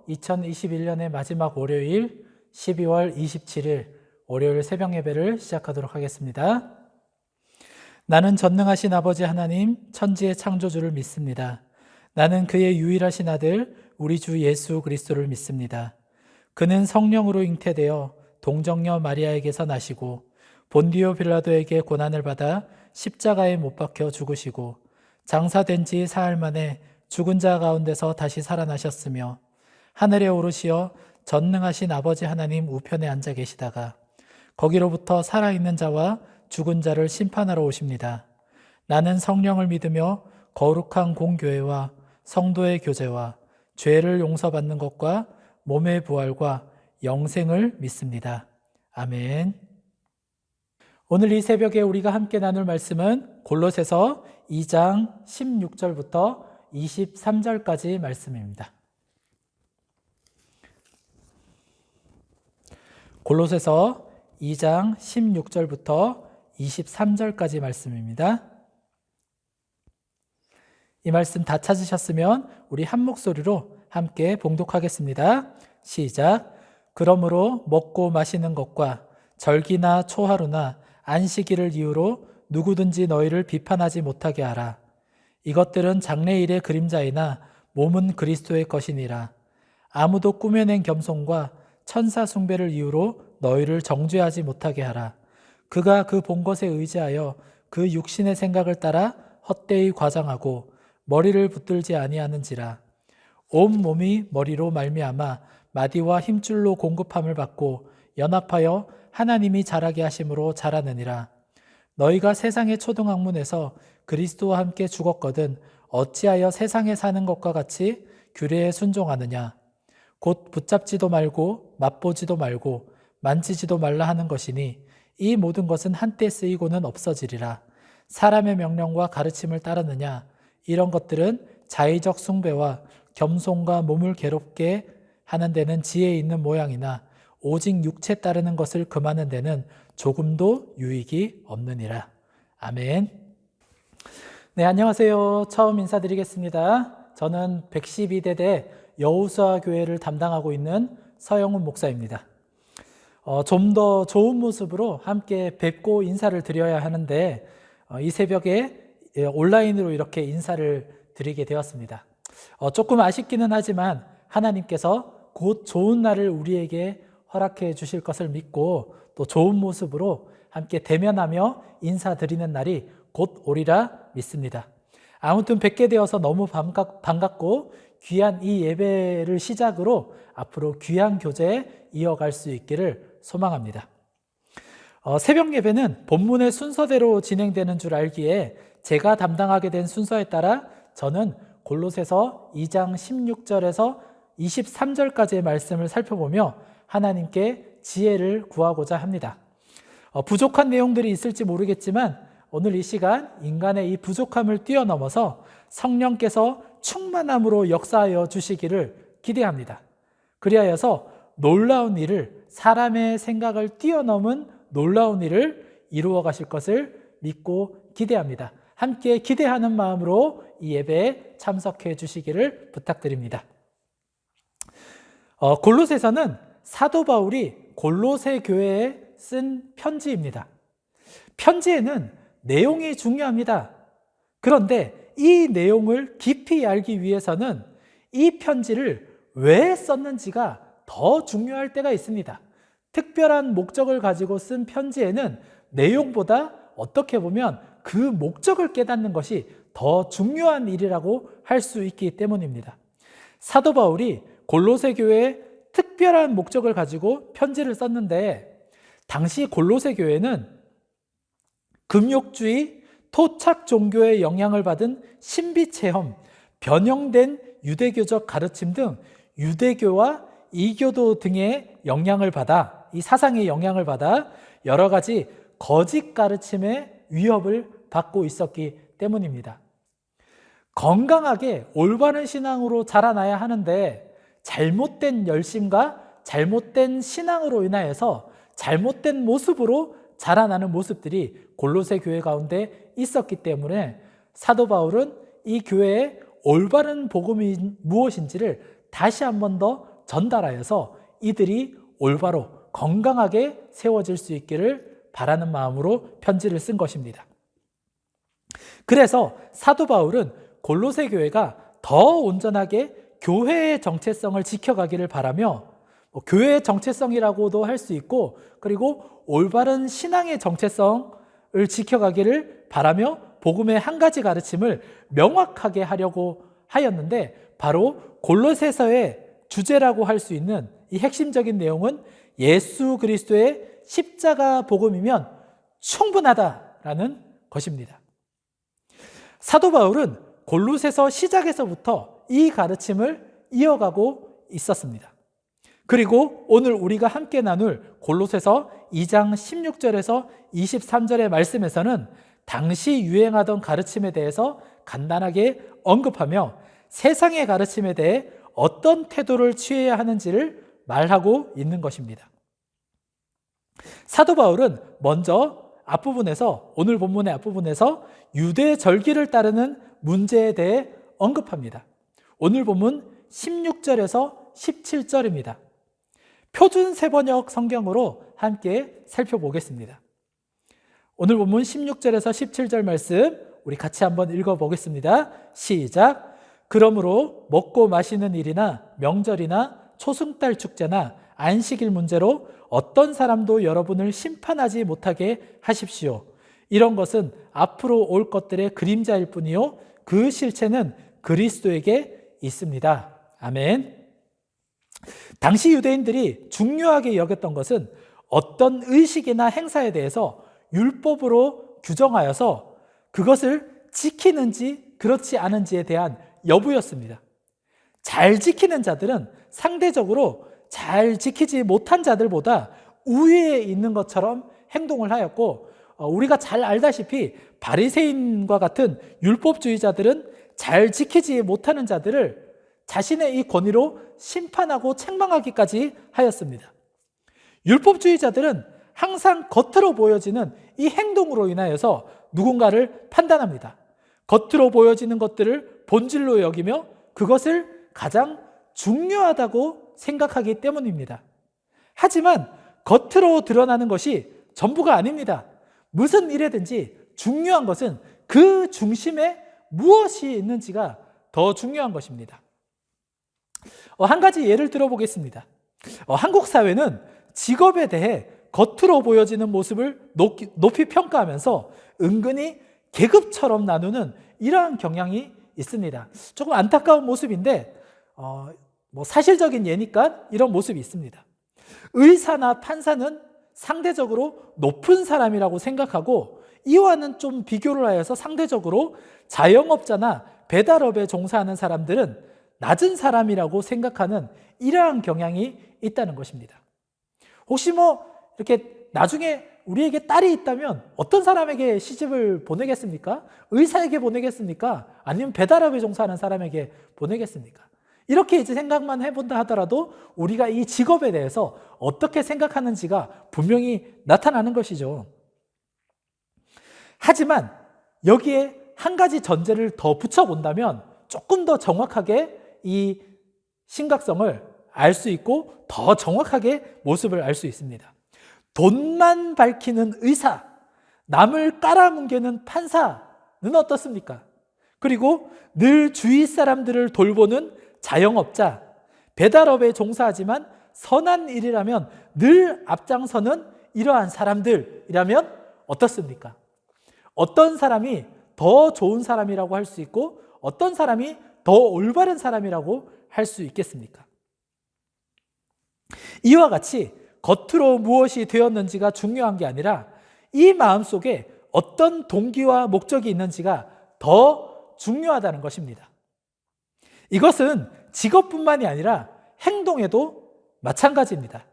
2021년의 마지막 월요일 12월 27일 월요일 새벽 예배를 시작하도록 하겠습니다. 나는 전능하신 아버지 하나님 천지의 창조주를 믿습니다. 나는 그의 유일하신 아들 우리 주 예수 그리스도를 믿습니다. 그는 성령으로 잉태되어 동정녀 마리아에게서 나시고 본디오 빌라도에게 고난을 받아 십자가에 못 박혀 죽으시고 장사된 지 사흘 만에 죽은 자 가운데서 다시 살아나셨으며 하늘에 오르시어 전능하신 아버지 하나님 우편에 앉아 계시다가 거기로부터 살아있는 자와 죽은 자를 심판하러 오십니다. 나는 성령을 믿으며 거룩한 공교회와 성도의 교제와 죄를 용서받는 것과 몸의 부활과 영생을 믿습니다. 아멘. 오늘 이 새벽에 우리가 함께 나눌 말씀은 골로새서 2장 16절부터 23절까지 말씀입니다. 골로새서 2장 16절부터 23절까지 말씀입니다. 이 말씀 다 찾으셨으면 우리 한 목소리로 함께 봉독하겠습니다. 시작. 그러므로 먹고 마시는 것과 절기나 초하루나 안식일을 이유로 누구든지 너희를 비판하지 못하게 하라. 이것들은 장래일의 그림자이나 몸은 그리스도의 것이니라. 아무도 꾸며낸 겸손과 천사 숭배를 이유로 너희를 정죄하지 못하게 하라. 그가 그 본 것에 의지하여 그 육신의 생각을 따라 헛되이 과장하고 머리를 붙들지 아니하는지라. 온 몸이 머리로 말미암아 마디와 힘줄로 공급함을 받고 연합하여 하나님이 자라게 하심으로 자라느니라. 너희가 세상의 초등학문에서 그리스도와 함께 죽었거든 어찌하여 세상에 사는 것과 같이 규례에 순종하느냐. 곧 붙잡지도 말고 맛보지도 말고 만지지도 말라 하는 것이니 이 모든 것은 한때 쓰이고는 없어지리라. 사람의 명령과 가르침을 따르느냐. 이런 것들은 자의적 숭배와 겸손과 몸을 괴롭게 하는 데는 지혜 있는 모양이나 오직 육체 따르는 것을 금하는 데는 조금도 유익이 없느니라. 아멘. 네, 안녕하세요. 처음 인사드리겠습니다. 저는 112대대 여우수아 교회를 담당하고 있는 서영훈 목사입니다. 좀 더 좋은 모습으로 함께 뵙고 인사를 드려야 하는데 이 새벽에 온라인으로 이렇게 인사를 드리게 되었습니다. 조금 아쉽기는 하지만 하나님께서 곧 좋은 날을 우리에게 허락해 주실 것을 믿고 또 좋은 모습으로 함께 대면하며 인사드리는 날이 곧 오리라 믿습니다. 아무튼 뵙게 되어서 너무 반갑고 귀한 이 예배를 시작으로 앞으로 귀한 교제 이어갈 수 있기를 소망합니다. 새벽 예배는 본문의 순서대로 진행되는 줄 알기에 제가 담당하게 된 순서에 따라 저는 골로새서 2장 16절에서 23절까지의 말씀을 살펴보며 하나님께 지혜를 구하고자 합니다. 부족한 내용들이 있을지 모르겠지만 오늘 이 시간 인간의 이 부족함을 뛰어넘어서 성령께서 충만함으로 역사하여 주시기를 기대합니다. 그리하여서 놀라운 일을, 사람의 생각을 뛰어넘은 놀라운 일을 이루어 가실 것을 믿고 기대합니다. 함께 기대하는 마음으로 이 예배에 참석해 주시기를 부탁드립니다. 골로새서는 사도 바울이 골로새 교회에 쓴 편지입니다. 편지에는 내용이 중요합니다. 그런데 이 내용을 깊이 알기 위해서는 이 편지를 왜 썼는지가 더 중요할 때가 있습니다. 특별한 목적을 가지고 쓴 편지에는 내용보다 어떻게 보면 그 목적을 깨닫는 것이 더 중요한 일이라고 할 수 있기 때문입니다. 사도 바울이 골로새 교회에 특별한 목적을 가지고 편지를 썼는데 당시 골로새 교회는 금욕주의, 토착 종교의 영향을 받은 신비체험, 변형된 유대교적 가르침 등 유대교와 이교도 등의 영향을 받아, 이 사상의 영향을 받아 여러 가지 거짓 가르침의 위협을 받고 있었기 때문입니다. 건강하게 올바른 신앙으로 자라나야 하는데 잘못된 열심과 잘못된 신앙으로 인하여서 잘못된 모습으로 자라나는 모습들이 골로새 교회 가운데 있었기 때문에 사도 바울은 이 교회의 올바른 복음이 무엇인지를 다시 한 번 더 전달하여서 이들이 올바로 건강하게 세워질 수 있기를 바라는 마음으로 편지를 쓴 것입니다. 그래서 사도 바울은 골로새 교회가 더 온전하게 교회의 정체성을 지켜가기를 바라며, 교회의 정체성이라고도 할 수 있고, 그리고 올바른 신앙의 정체성을 지켜가기를 바라며 복음의 한 가지 가르침을 명확하게 하려고 하였는데, 바로 골로새서의 주제라고 할 수 있는 이 핵심적인 내용은 예수 그리스도의 십자가 복음이면 충분하다라는 것입니다. 사도 바울은 골로새서 시작에서부터 이 가르침을 이어가고 있었습니다. 그리고 오늘 우리가 함께 나눌 골로새서 2장 16절에서 23절의 말씀에서는 당시 유행하던 가르침에 대해서 간단하게 언급하며 세상의 가르침에 대해 어떤 태도를 취해야 하는지를 말하고 있는 것입니다. 사도 바울은 먼저 앞부분에서, 오늘 본문의 앞부분에서 유대 절기를 따르는 문제에 대해 언급합니다. 오늘 본문 16절에서 17절입니다. 표준 세번역 성경으로 함께 살펴보겠습니다. 오늘 본문 16절에서 17절 말씀 우리 같이 한번 읽어보겠습니다. 시작. 그러므로 먹고 마시는 일이나 명절이나 초승달 축제나 안식일 문제로 어떤 사람도 여러분을 심판하지 못하게 하십시오. 이런 것은 앞으로 올 것들의 그림자일 뿐이요 그 실체는 그리스도에게 있습니다. 아멘. 당시 유대인들이 중요하게 여겼던 것은 어떤 의식이나 행사에 대해서 율법으로 규정하여서 그것을 지키는지 그렇지 않은지에 대한 여부였습니다. 잘 지키는 자들은 상대적으로 잘 지키지 못한 자들보다 우위에 있는 것처럼 행동을 하였고, 우리가 잘 알다시피 바리새인과 같은 율법주의자들은 잘 지키지 못하는 자들을 자신의 이 권위로 심판하고 책망하기까지 하였습니다. 율법주의자들은 항상 겉으로 보여지는 이 행동으로 인하여서 누군가를 판단합니다. 겉으로 보여지는 것들을 본질로 여기며 그것을 가장 중요하다고 생각하기 때문입니다. 하지만 겉으로 드러나는 것이 전부가 아닙니다. 무슨 일이든지 중요한 것은 그 중심에 무엇이 있는지가 더 중요한 것입니다. 한 가지 예를 들어보겠습니다. 한국 사회는 직업에 대해 겉으로 보여지는 모습을 높이 평가하면서 은근히 계급처럼 나누는 이러한 경향이 있습니다. 조금 안타까운 모습인데 사실적인 예니까 이런 모습이 있습니다. 의사나 판사는 상대적으로 높은 사람이라고 생각하고, 이와는 좀 비교를 하여서 상대적으로 자영업자나 배달업에 종사하는 사람들은 낮은 사람이라고 생각하는 이러한 경향이 있다는 것입니다. 혹시 이렇게 나중에 우리에게 딸이 있다면 어떤 사람에게 시집을 보내겠습니까? 의사에게 보내겠습니까? 아니면 배달업에 종사하는 사람에게 보내겠습니까? 이렇게 이제 생각만 해본다 하더라도 우리가 이 직업에 대해서 어떻게 생각하는지가 분명히 나타나는 것이죠. 하지만 여기에 한 가지 전제를 더 붙여본다면 조금 더 정확하게 이 심각성을 알 수 있고 더 정확하게 모습을 알 수 있습니다. 돈만 밝히는 의사, 남을 깔아뭉개는 판사는 어떻습니까? 그리고 늘 주위 사람들을 돌보는 자영업자, 배달업에 종사하지만 선한 일이라면 늘 앞장서는 이러한 사람들이라면 어떻습니까? 어떤 사람이 더 좋은 사람이라고 할 수 있고 어떤 사람이 더 올바른 사람이라고 할 수 있겠습니까? 이와 같이 겉으로 무엇이 되었는지가 중요한 게 아니라 이 마음속에 어떤 동기와 목적이 있는지가 더 중요하다는 것입니다. 이것은 직업뿐만이 아니라 행동에도 마찬가지입니다.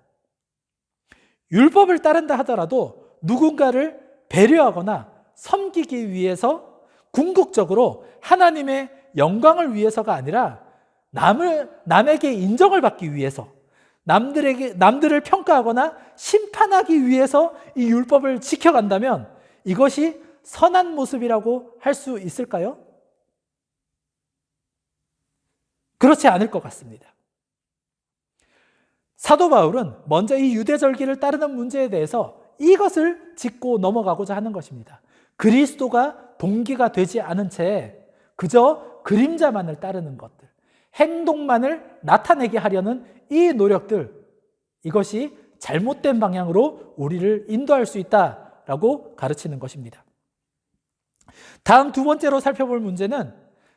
율법을 따른다 하더라도 누군가를 배려하거나 섬기기 위해서 궁극적으로 하나님의 영광을 위해서가 아니라 남에게 인정을 받기 위해서, 남들을 평가하거나 심판하기 위해서 이 율법을 지켜간다면 이것이 선한 모습이라고 할 수 있을까요? 그렇지 않을 것 같습니다. 사도 바울은 먼저 이 유대절기를 따르는 문제에 대해서 이것을 짚고 넘어가고자 하는 것입니다. 그리스도가 동기가 되지 않은 채 그저 그림자만을 따르는 것들, 행동만을 나타내게 하려는 이 노력들, 이것이 잘못된 방향으로 우리를 인도할 수 있다라고 가르치는 것입니다. 다음 두 번째로 살펴볼 문제는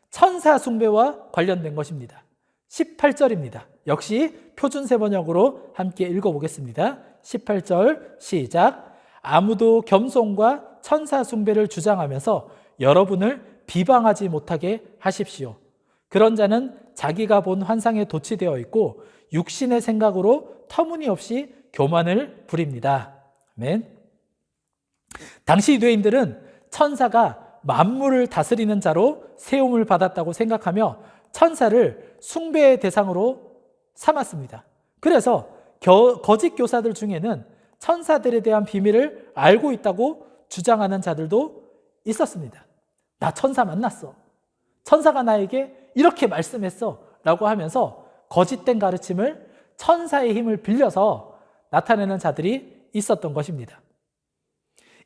천사 숭배와 관련된 것입니다. 18절입니다. 역시 표준세 번역으로 함께 읽어보겠습니다. 18절 시작. 아무도 겸손과 천사 숭배를 주장하면서 여러분을 비방하지 못하게 하십시오. 그런 자는 자기가 본 환상에 도취되어 있고 육신의 생각으로 터무니없이 교만을 부립니다. 아멘. 당시 유대인들은 천사가 만물을 다스리는 자로 세움을 받았다고 생각하며 천사를 숭배의 대상으로 삼았습니다. 그래서 거짓 교사들 중에는 천사들에 대한 비밀을 알고 있다고 주장하는 자들도 있었습니다. 나 천사 만났어. 천사가 나에게 이렇게 말씀했어. 라고 하면서 거짓된 가르침을 천사의 힘을 빌려서 나타내는 자들이 있었던 것입니다.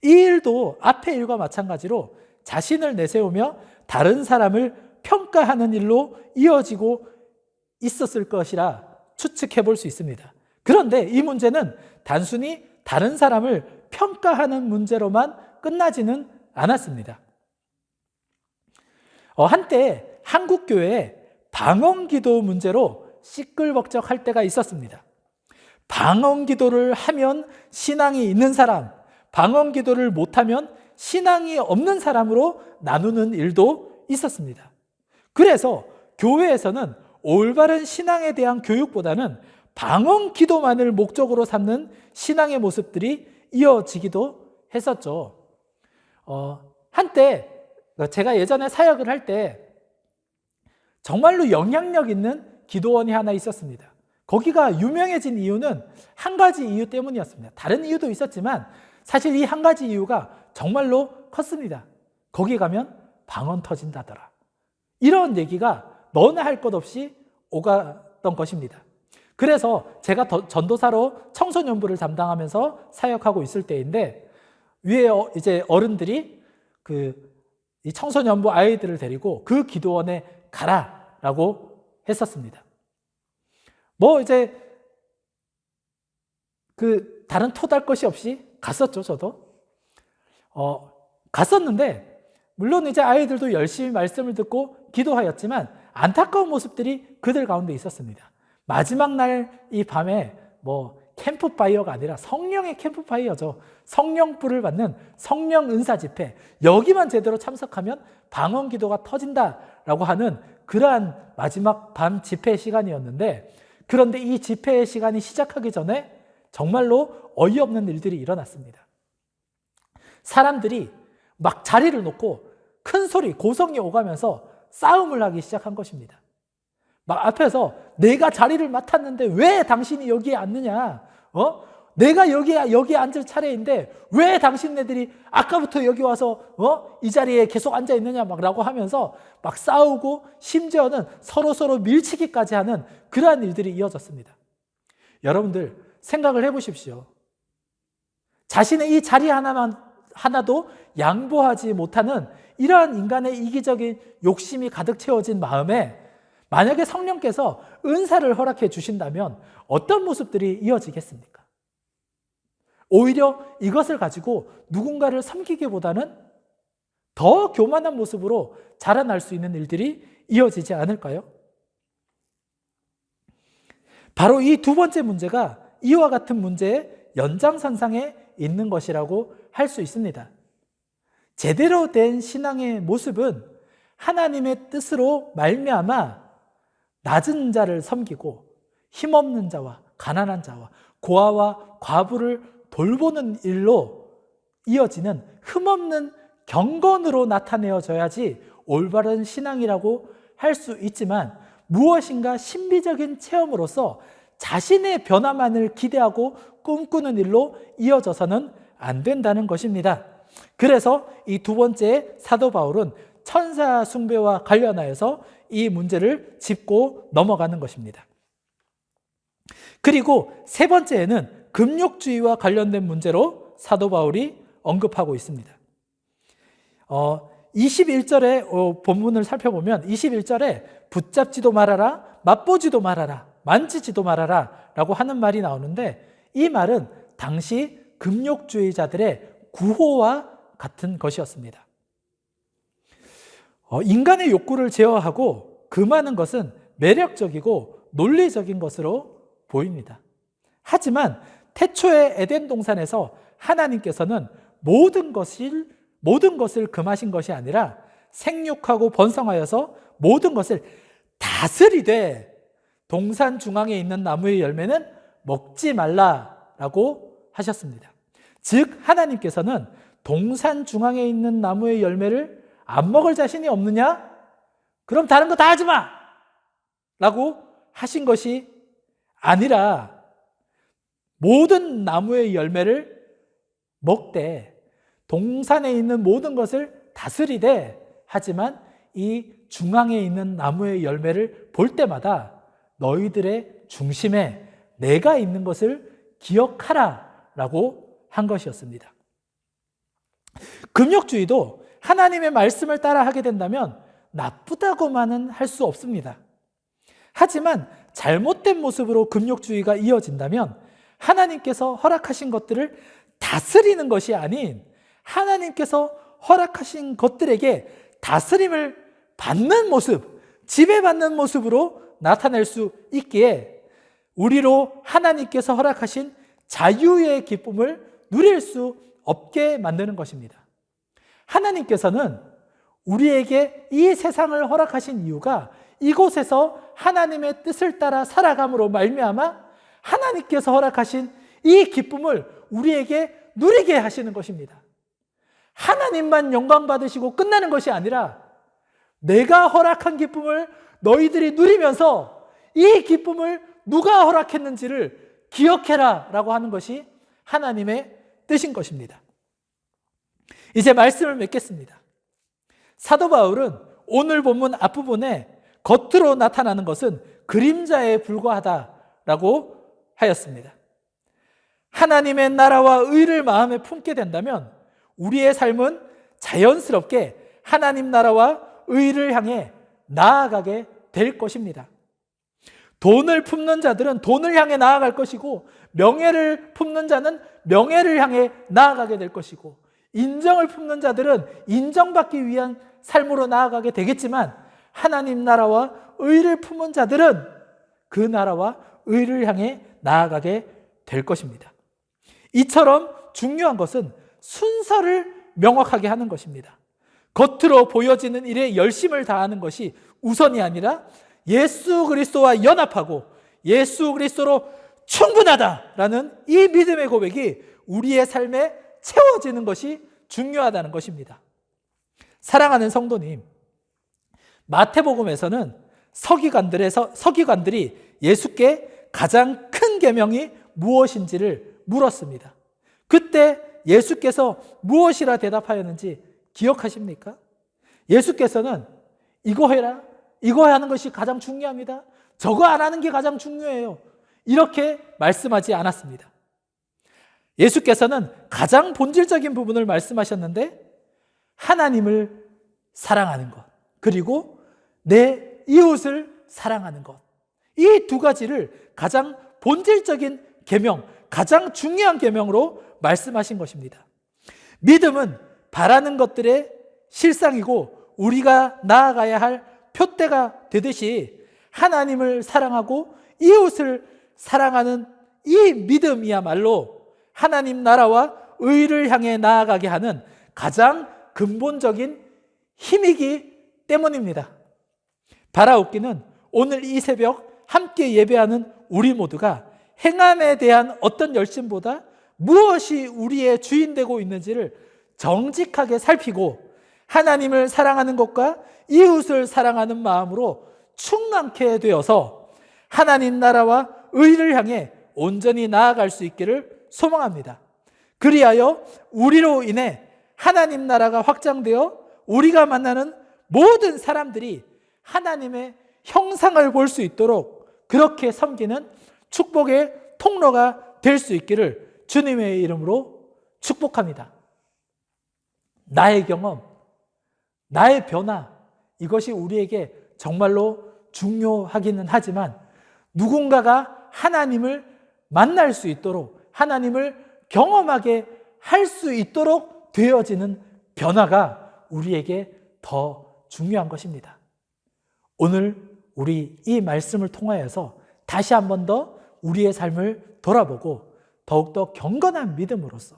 이 일도 앞의 일과 마찬가지로 자신을 내세우며 다른 사람을 평가하는 일로 이어지고 있었을 것이라 추측해 볼 수 있습니다. 그런데 이 문제는 단순히 다른 사람을 평가하는 문제로만 끝나지는 않았습니다. 한때 한국교회에 방언기도 문제로 시끌벅적할 때가 있었습니다. 방언기도를 하면 신앙이 있는 사람, 방언기도를 못하면 신앙이 없는 사람으로 나누는 일도 있었습니다. 그래서 교회에서는 올바른 신앙에 대한 교육보다는 방언기도만을 목적으로 삼는 신앙의 모습들이 이어지기도 했었죠. 한때 제가 예전에 사역을 할 때 정말로 영향력 있는 기도원이 하나 있었습니다. 거기가 유명해진 이유는 한 가지 이유 때문이었습니다. 다른 이유도 있었지만 사실 이 한 가지 이유가 정말로 컸습니다. 거기 가면 방언 터진다더라. 이런 얘기가 너나 할 것 없이 오갔던 것입니다. 그래서 제가 전도사로 청소년부를 담당하면서 사역하고 있을 때인데 위에 이제 어른들이 이 청소년부 아이들을 데리고 그 기도원에 가라라고 했었습니다. 이제 다른 토달 것이 없이 갔었죠, 저도. 갔었는데 물론 이제 아이들도 열심히 말씀을 듣고 기도하였지만 안타까운 모습들이 그들 가운데 있었습니다. 마지막 날 이 밤에 캠프파이어가 아니라 성령의 캠프파이어죠. 성령불을 받는 성령 은사 집회, 여기만 제대로 참석하면 방언 기도가 터진다라고 하는 그러한 마지막 밤 집회 시간이었는데, 그런데 이 집회 시간이 시작하기 전에 정말로 어이없는 일들이 일어났습니다. 사람들이 막 자리를 놓고 큰 소리, 고성이 오가면서 싸움을 하기 시작한 것입니다. 막 앞에서 내가 자리를 맡았는데 왜 당신이 여기에 앉느냐? 내가 여기에 앉을 차례인데 왜 당신네들이 아까부터 여기 와서 이 자리에 계속 앉아 있느냐? 라고 하면서 막 싸우고 심지어는 서로 밀치기까지 하는 그러한 일들이 이어졌습니다. 여러분들 생각을 해보십시오. 자신의 이 자리 하나도 양보하지 못하는 이러한 인간의 이기적인 욕심이 가득 채워진 마음에 만약에 성령께서 은사를 허락해 주신다면 어떤 모습들이 이어지겠습니까? 오히려 이것을 가지고 누군가를 섬기기보다는 더 교만한 모습으로 자라날 수 있는 일들이 이어지지 않을까요? 바로 이 두 번째 문제가 이와 같은 문제의 연장선상에 있는 것이라고 할 수 있습니다. 제대로 된 신앙의 모습은 하나님의 뜻으로 말미암아 낮은 자를 섬기고 힘없는 자와 가난한 자와 고아와 과부를 돌보는 일로 이어지는 흠없는 경건으로 나타내어져야지 올바른 신앙이라고 할 수 있지만, 무엇인가 신비적인 체험으로서 자신의 변화만을 기대하고 꿈꾸는 일로 이어져서는 안 된다는 것입니다. 그래서 이 두 번째 사도 바울은 천사 숭배와 관련하여서 이 문제를 짚고 넘어가는 것입니다. 그리고 세 번째에는 금욕주의와 관련된 문제로 사도 바울이 언급하고 있습니다. 21절의 본문을 살펴보면 21절에 붙잡지도 말아라, 맛보지도 말아라, 만지지도 말아라 라고 하는 말이 나오는데, 이 말은 당시 금욕주의자들의 구호와 같은 것이었습니다. 인간의 욕구를 제어하고 금하는 것은 매력적이고 논리적인 것으로 보입니다. 하지만 태초의 에덴 동산에서 하나님께서는 모든 것을 금하신 것이 아니라 생육하고 번성하여서 모든 것을 다스리되 동산 중앙에 있는 나무의 열매는 먹지 말라라고 하셨습니다. 즉 하나님께서는 동산 중앙에 있는 나무의 열매를 안 먹을 자신이 없느냐? 그럼 다른 거 다 하지 마! 라고 하신 것이 아니라 모든 나무의 열매를 먹되 동산에 있는 모든 것을 다스리되, 하지만 이 중앙에 있는 나무의 열매를 볼 때마다 너희들의 중심에 내가 있는 것을 기억하라 라고 한 것이었습니다. 금욕주의도 하나님의 말씀을 따라 하게 된다면 나쁘다고만은 할 수 없습니다. 하지만 잘못된 모습으로 금욕주의가 이어진다면 하나님께서 허락하신 것들을 다스리는 것이 아닌 하나님께서 허락하신 것들에게 다스림을 받는 모습, 지배받는 모습으로 나타낼 수 있기에 우리로 하나님께서 허락하신 자유의 기쁨을 누릴 수 없게 만드는 것입니다. 하나님께서는 우리에게 이 세상을 허락하신 이유가 이곳에서 하나님의 뜻을 따라 살아감으로 말미암아 하나님께서 허락하신 이 기쁨을 우리에게 누리게 하시는 것입니다. 하나님만 영광 받으시고 끝나는 것이 아니라 내가 허락한 기쁨을 너희들이 누리면서 이 기쁨을 누가 허락했는지를 기억해라 라고 하는 것이 하나님의 뜻인 것입니다. 이제 말씀을 맺겠습니다. 사도 바울은 오늘 본문 앞부분에 겉으로 나타나는 것은 그림자에 불과하다라고 하였습니다. 하나님의 나라와 의를 마음에 품게 된다면 우리의 삶은 자연스럽게 하나님 나라와 의를 향해 나아가게 될 것입니다. 돈을 품는 자들은 돈을 향해 나아갈 것이고, 명예를 품는 자는 명예를 향해 나아가게 될 것이고, 인정을 품는 자들은 인정받기 위한 삶으로 나아가게 되겠지만, 하나님 나라와 의를 품은 자들은 그 나라와 의를 향해 나아가게 될 것입니다. 이처럼 중요한 것은 순서를 명확하게 하는 것입니다. 겉으로 보여지는 일에 열심을 다하는 것이 우선이 아니라 예수 그리스도와 연합하고 예수 그리스도로 충분하다라는 이 믿음의 고백이 우리의 삶에 채워지는 것이 중요하다는 것입니다. 사랑하는 성도님, 마태복음에서는 서기관들이 예수께 가장 큰 계명이 무엇인지를 물었습니다. 그때 예수께서 무엇이라 대답하였는지 기억하십니까? 예수께서는 이거 해라, 이거 하는 것이 가장 중요합니다, 저거 안 하는 게 가장 중요해요, 이렇게 말씀하지 않았습니다. 예수께서는 가장 본질적인 부분을 말씀하셨는데, 하나님을 사랑하는 것, 그리고 내 이웃을 사랑하는 것, 이 두 가지를 가장 본질적인 계명, 가장 중요한 계명으로 말씀하신 것입니다. 믿음은 바라는 것들의 실상이고 우리가 나아가야 할 표대가 되듯이 하나님을 사랑하고 이웃을 사랑하는 이 믿음이야말로 하나님 나라와 의를 향해 나아가게 하는 가장 근본적인 힘이기 때문입니다. 바라옵기는 오늘 이 새벽 함께 예배하는 우리 모두가 행함에 대한 어떤 열심보다 무엇이 우리의 주인되고 있는지를 정직하게 살피고 하나님을 사랑하는 것과 이웃을 사랑하는 마음으로 충만케 되어서 하나님 나라와 의를 향해 온전히 나아갈 수 있기를 소망합니다. 그리하여 우리로 인해 하나님 나라가 확장되어 우리가 만나는 모든 사람들이 하나님의 형상을 볼 수 있도록 그렇게 섬기는 축복의 통로가 될 수 있기를 주님의 이름으로 축복합니다. 나의 경험, 나의 변화, 이것이 우리에게 정말로 중요하기는 하지만 누군가가 하나님을 만날 수 있도록, 하나님을 경험하게 할 수 있도록 되어지는 변화가 우리에게 더 중요한 것입니다. 오늘 우리 이 말씀을 통하여서 다시 한 번 더 우리의 삶을 돌아보고 더욱더 경건한 믿음으로써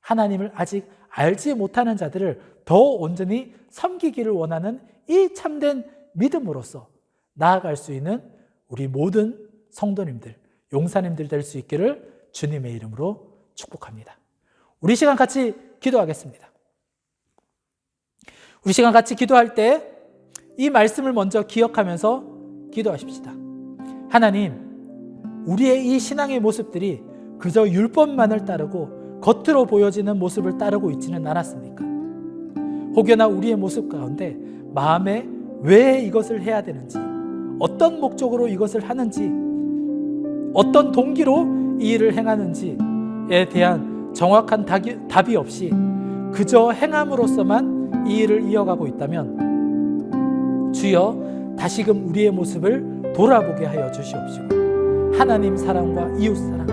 하나님을 아직 알지 못하는 자들을 더 온전히 섬기기를 원하는 이 참된 믿음으로써 나아갈 수 있는 우리 모든 성도님들, 용사님들 될 수 있기를 주님의 이름으로 축복합니다. 우리 시간 같이 기도하겠습니다. 우리 시간 같이 기도할 때 이 말씀을 먼저 기억하면서 기도하십시다. 하나님, 우리의 이 신앙의 모습들이 그저 율법만을 따르고 겉으로 보여지는 모습을 따르고 있지는 않았습니까? 혹여나 우리의 모습 가운데 마음에 왜 이것을 해야 되는지, 어떤 목적으로 이것을 하는지, 어떤 동기로 이 일을 행하는지에 대한 정확한 답이 없이 그저 행함으로써만 이 일을 이어가고 있다면 주여 다시금 우리의 모습을 돌아보게 하여 주시옵시고 하나님 사랑과 이웃 사랑,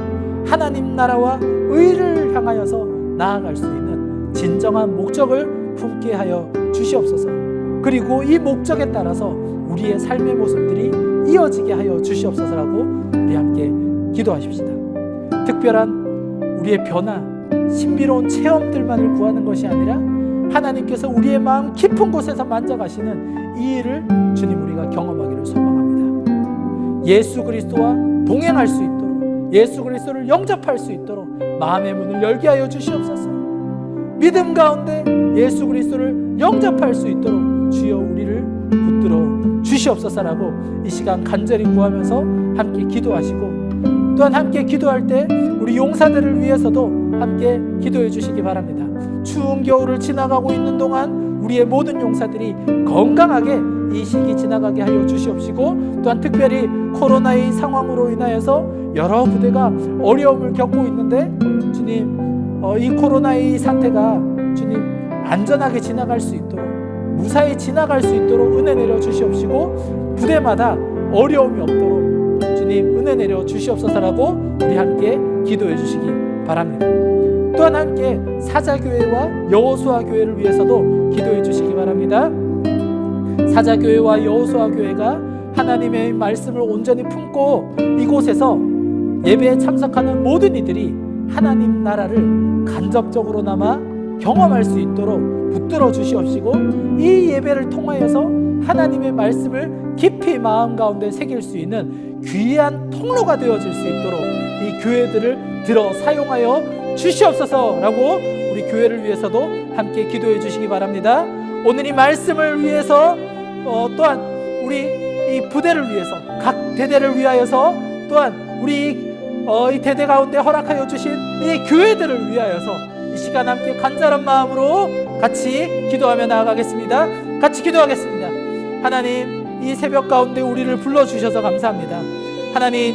하나님 나라와 의를 향하여서 나아갈 수 있는 진정한 목적을 품게 하여 주시옵소서. 그리고 이 목적에 따라서 우리의 삶의 모습들이 이어지게 하여 주시옵소서라고 우리 함께 기도하십시다. 특별한 우리의 변화, 신비로운 체험들만을 구하는 것이 아니라 하나님께서 우리의 마음 깊은 곳에서 만져가시는 이 일을 주님 우리가 경험하기를 소망합니다. 예수 그리스도와 동행할 수 있도록, 예수 그리스도를 영접할 수 있도록 마음의 문을 열게 하여 주시옵소서. 믿음 가운데 예수 그리스도를 영접할 수 있도록 주여 우리를 붙들어 주시옵소서라고 이 시간 간절히 구하면서 함께 기도하시고, 또한 함께 기도할 때 우리 용사들을 위해서도 함께 기도해 주시기 바랍니다. 추운 겨울을 지나가고 있는 동안 우리의 모든 용사들이 건강하게 이 시기 지나가게 하여 주시옵시고, 또한 특별히 코로나의 상황으로 인하여서 여러 부대가 어려움을 겪고 있는데 주님, 이 코로나의 사태가 주님 안전하게 지나갈 수 있도록, 무사히 지나갈 수 있도록 은혜 내려 주시옵시고, 부대마다 어려움이 없도록 주님 은혜 내려 주시옵소서라고 우리 함께 기도해 주시기 바랍니다. 또한 함께 사자교회와 여호수아 교회를 위해서도 기도해 주시기 바랍니다. 사자교회와 여호수아 교회가 하나님의 말씀을 온전히 품고 이곳에서 예배에 참석하는 모든 이들이 하나님 나라를 간접적으로나마 경험할 수 있도록 붙들어 주시옵시고, 이 예배를 통하여서 하나님의 말씀을 깊이 마음 가운데 새길 수 있는 귀한 통로가 되어질 수 있도록 이 교회들을 들어 사용하여 주시옵소서라고 우리 교회를 위해서도 함께 기도해 주시기 바랍니다. 오늘 이 말씀을 위해서 또한 우리 이 부대를 위해서, 각 대대를 위하여서, 또한 우리 이 대대 가운데 허락하여 주신 이 교회들을 위하여서 이 시간 함께 간절한 마음으로 같이 기도하며 나아가겠습니다. 같이 기도하겠습니다. 하나님, 이 새벽 가운데 우리를 불러주셔서 감사합니다. 하나님,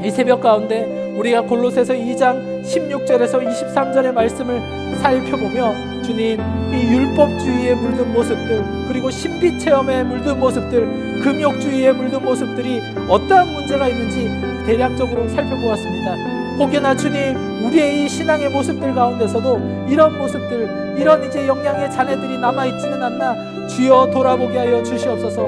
이 새벽 가운데 우리가 골로새서 2장 16절에서 23절의 말씀을 살펴보며 주님, 이 율법주의에 물든 모습들, 그리고 신비체험에 물든 모습들, 금욕주의에 물든 모습들이 어떠한 문제가 있는지 대략적으로 살펴보았습니다. 혹여나 주님, 우리의 이 신앙의 모습들 가운데서도 이런 모습들, 이런 이제 영양의 잔해들이 남아있지는 않나 주여 돌아보게 하여 주시옵소서.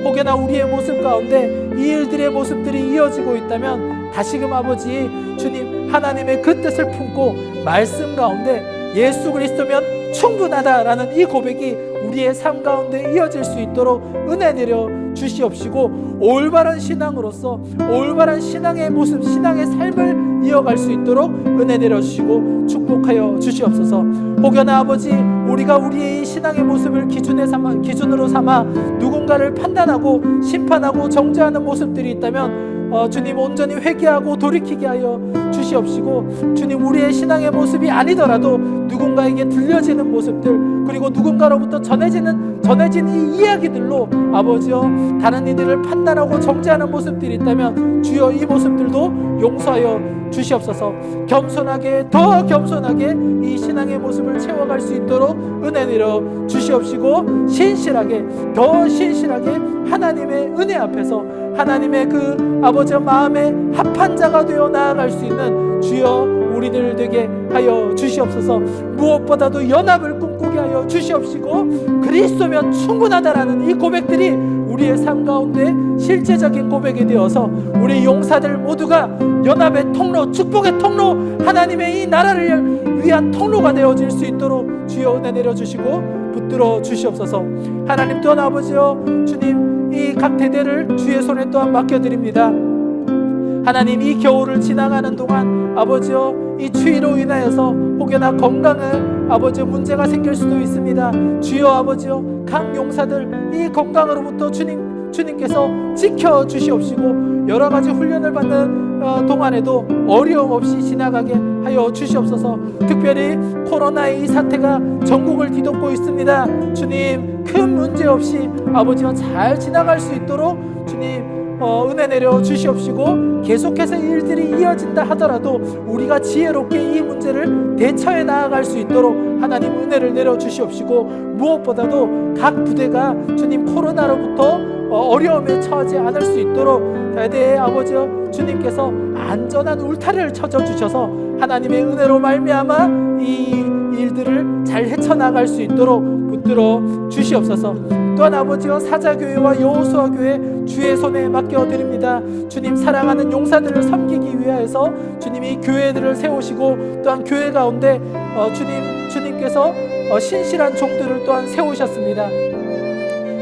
혹여나 우리의 모습 가운데 이 일들의 모습들이 이어지고 있다면 다시금 아버지 주님, 하나님의 그 뜻을 품고 말씀 가운데 예수 그리스도면 충분하다라는 이 고백이 우리의 삶 가운데 이어질 수 있도록 은혜 내려 주시옵시고, 올바른 신앙으로서 올바른 신앙의 모습, 신앙의 삶을 이어갈 수 있도록 은혜 내려 주시고 축복하여 주시옵소서. 혹여나 아버지, 우리가 우리의 신앙의 모습을 기준으로 삼아 누군가를 판단하고 심판하고 정죄하는 모습들이 있다면 주님, 온전히 회개하고 돌이키게 하여 주시옵시고, 주님, 우리의 신앙의 모습이 아니더라도 누군가에게 들려지는 모습들, 그리고 누군가로부터 전해진 이 이야기들로 아버지여 다른 이들을 판단하고 정죄하는 모습들이 있다면 주여 이 모습들도 용서하여 주시옵소서. 겸손하게 더 겸손하게 이 신앙의 모습을 채워갈 수 있도록 은혜 내려 주시옵시고 신실하게 더 신실하게 하나님의 은혜 앞에서 하나님의 그 아버지의 마음에 합한 자가 되어 나아갈 수 있는 주여 우리들 되게 하여 주시옵소서. 무엇보다도 연합을 꿈꾸게 하여 주시옵시고 그리스도면 충분하다라는 이 고백들이 우리의 삶 가운데 실제적인 고백이 되어서 우리 용사들 모두가 연합의 통로, 축복의 통로, 하나님의 이 나라를 위한 통로가 되어질 수 있도록 주여 은혜 내려주시고 붙들어 주시옵소서. 하나님 또한 아버지여 주님 이 각 대대를 주의 손에 또한 맡겨드립니다. 하나님 이 겨울을 지나가는 동안 아버지여 이 추위로 인하여서 혹여나 건강에 아버지 문제가 생길 수도 있습니다. 주여 아버지여 각 용사들 이 건강으로부터 주님께서 지켜주시옵시고 여러가지 훈련을 받는 동안에도 어려움 없이 지나가게 하여 주시옵소서. 특별히 코로나의 이 사태가 전국을 뒤덮고 있습니다. 주님 큰 문제 없이 아버지와 잘 지나갈 수 있도록 주님 은혜 내려 주시옵시고 계속해서 일들이 이어진다 하더라도 우리가 지혜롭게 이 문제를 대처해 나아갈 수 있도록 하나님 은혜를 내려 주시옵시고 무엇보다도 각 부대가 주님 코로나로부터 어려움에 처하지 않을 수 있도록 대대의 아버지 주님께서 안전한 울타리를 쳐줘 주셔서 하나님의 은혜로 말미암아 이 일들을 잘 헤쳐나갈 수 있도록 붙들어 주시옵소서. 또한 아버지여 사자교회와 여호수아교회 주의 손에 맡겨드립니다. 주님 사랑하는 용사들을 섬기기 위하여서 주님이 교회들을 세우시고 또한 교회 가운데 주님께서 신실한 종들을 또한 세우셨습니다.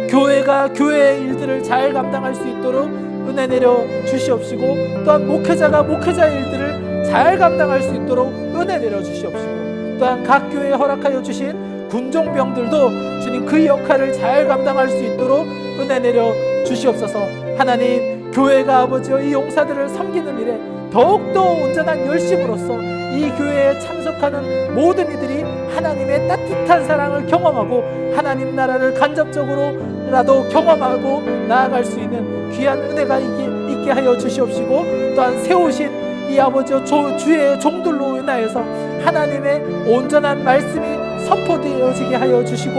교회가 교회의 일들을 잘 감당할 수 있도록 은혜 내려 주시옵시고 또한 목회자가 목회자의 일들을 잘 감당할 수 있도록 은혜 내려 주시옵시고 또한 각 교회에 허락하여 주신 군종병들도 주님 그 역할을 잘 감당할 수 있도록 은혜 내려 주시옵소서. 하나님 교회가 아버지여 이 용사들을 섬기는 일에 더욱더 온전한 열심으로써 이 교회에 참석하는 모든 이들이 하나님의 따뜻한 사랑을 경험하고 하나님 나라를 간접적으로라도 경험하고 나아갈 수 있는 귀한 은혜가 있게 하여 주시옵시고 또한 세우신 이 아버지여 주의 종들로 인하여서 하나님의 온전한 말씀이 선포되어지게 하여 주시고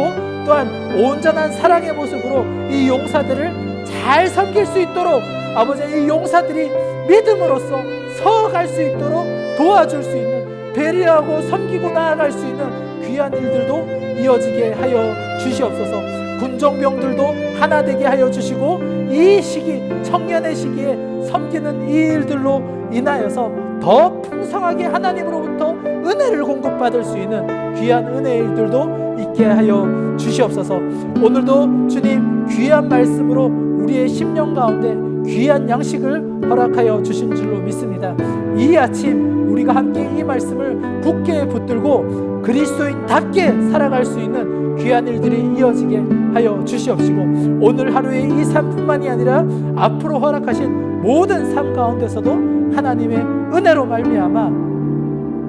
또한 온전한 사랑의 모습으로 이 용사들을 잘 섬길 수 있도록 아버지 이 용사들이 믿음으로써 서갈 수 있도록 도와줄 수 있는 배려하고 섬기고 나아갈 수 있는 귀한 일들도 이어지게 하여 주시옵소서. 군종병들도 하나 되게 하여 주시고 이 시기 청년의 시기에 섬기는 이 일들로 인하여서 더 풍성하게 하나님으로부터 은혜를 공급받을 수 있는 귀한 은혜의 일들도 있게 하여 주시옵소서. 오늘도 주님 귀한 말씀으로 우리의 심령 가운데 귀한 양식을 허락하여 주신 줄로 믿습니다. 이 아침 우리가 함께 이 말씀을 굳게 붙들고 그리스도인답게 살아갈 수 있는 귀한 일들이 이어지게 하여 주시옵시고 오늘 하루의 이 삶뿐만이 아니라 앞으로 허락하신 모든 삶 가운데서도 하나님의 은혜로 말미암아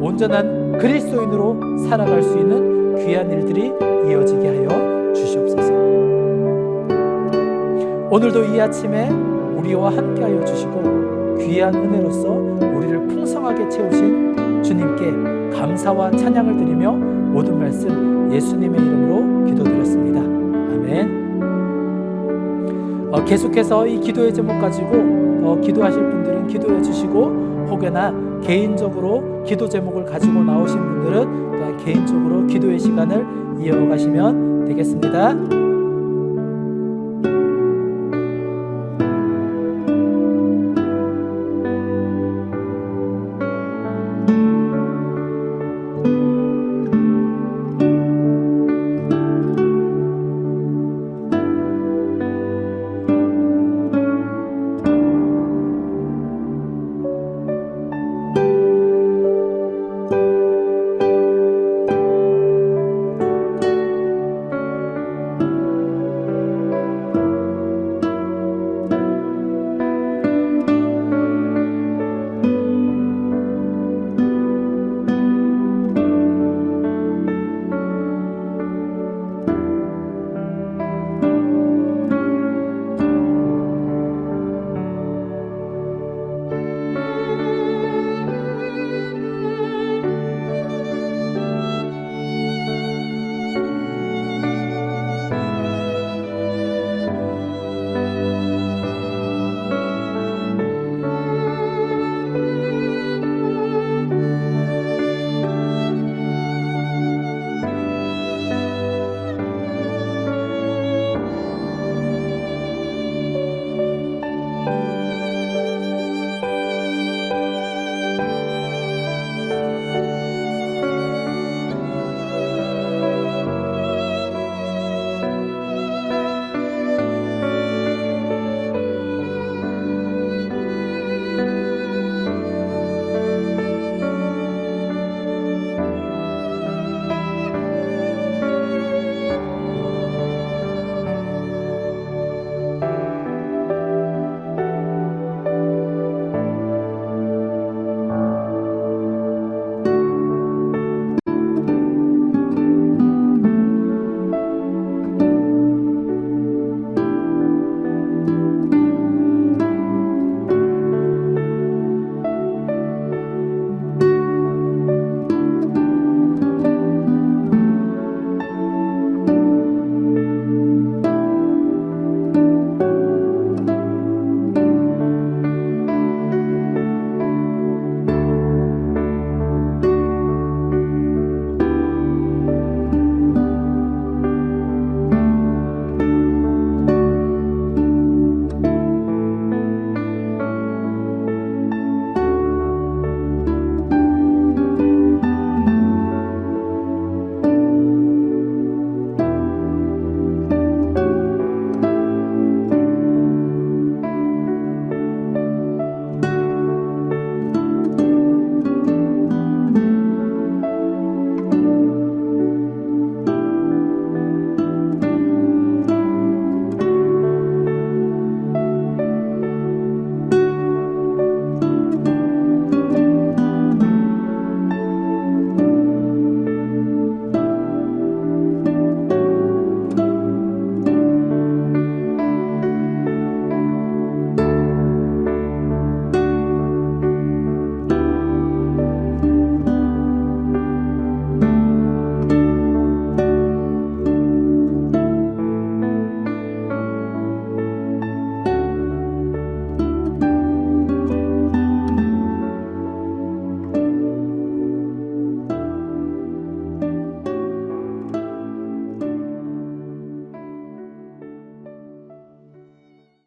온전한 그리스도인으로 살아갈 수 있는 귀한 일들이 이어지게 하여 주시옵소서. 오늘도 이 아침에 우리와 함께하여 주시고 귀한 은혜로서 우리를 풍성하게 채우신 주님께 감사와 찬양을 드리며 모든 말씀 예수님의 이름으로 기도드렸습니다. 아멘. 계속해서 이 기도의 제목 가지고 기도하실 분들은 기도해 주시고 혹여나 개인적으로 기도 제목을 가지고 나오신 분들은 또한 개인적으로 기도의 시간을 이어가시면 되겠습니다.